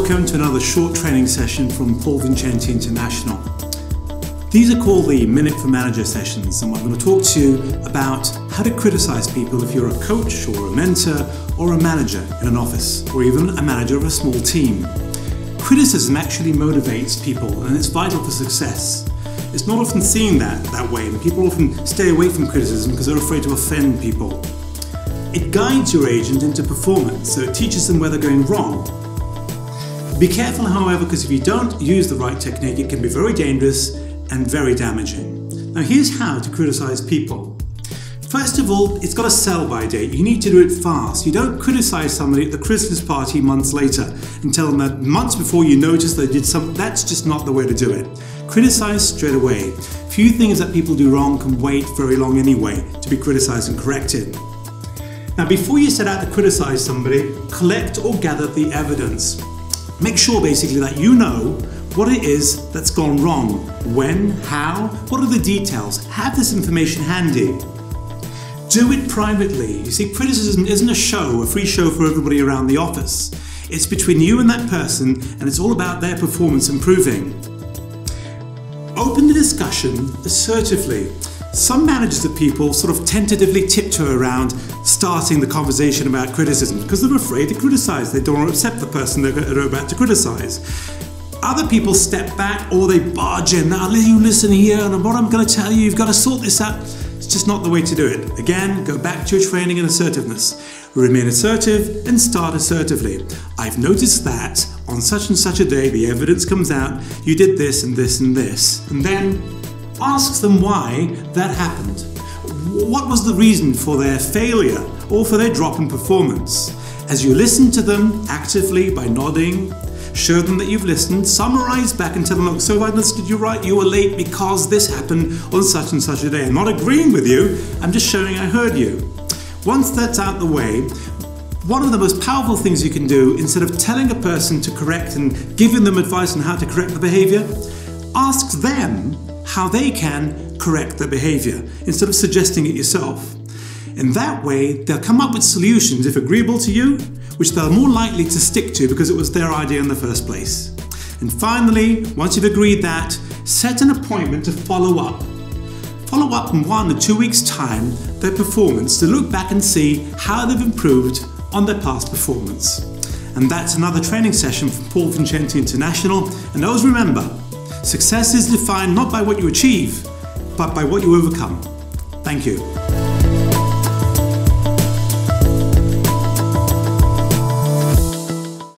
welcome to another short training session from Vincenti International. These are called the Minute for Manager sessions, and I'm going to talk to you about how to criticize people if you're a coach or a mentor or a manager in an office, or even a manager of a small team. Criticism actually motivates people, and it's vital for success. It's not often seen that way, and people often stay away from criticism because they're afraid to offend people. It guides your agent into performance, so it teaches them where they're going wrong. Be careful, however, because if you don't use the right technique, it can be very dangerous and very damaging. Now, here's how to criticize people. First of all, it's got a sell-by date. You need to do it fast. You don't criticize somebody at the Christmas party months later and tell them that months before you notice they did something. That's just not the way to do it. Criticize straight away. Few things that people do wrong can wait very long anyway to be criticized and corrected. Now, before you set out to criticize somebody, collect or gather the evidence. Make sure basically that you know what it is that's gone wrong, when, how, what are the details. Have this information handy. Do it privately. You see, criticism isn't a free show for everybody around the office. It's between you and that person, and it's all about their performance improving. Open the discussion assertively. Some managers of people sort of tentatively tiptoe around starting the conversation about criticism because they're afraid to criticize. They don't want to upset the person they're about to criticize. Other people step back or they barge in. Now, you listen here, and what I'm going to tell you, you've got to sort this out. It's just not the way to do it. Again, go back to your training in assertiveness. Remain assertive and start assertively. I've noticed that on such and such a day, the evidence comes out, you did this and this and this. And then ask them why that happened. What was the reason for their failure or for their drop in performance? As you listen to them actively by nodding, show them that you've listened, summarize back and tell them, look, so if I understood you right, you were late because this happened on such and such a day. I'm not agreeing with you, I'm just showing I heard you. Once that's out the way, one of the most powerful things you can do, instead of telling a person to correct and giving them advice on how to correct the behavior, ask them how they can correct their behavior instead of suggesting it yourself. In that way, they'll come up with solutions, if agreeable to you, which they're more likely to stick to because it was their idea in the first place. And finally, once you've agreed that, set an appointment to follow up. Follow up in 1 or 2 weeks' time their performance to look back and see how they've improved on their past performance. And that's another training session from Vincenti International. And always remember, success is defined not by what you achieve, but by what you overcome. Thank you.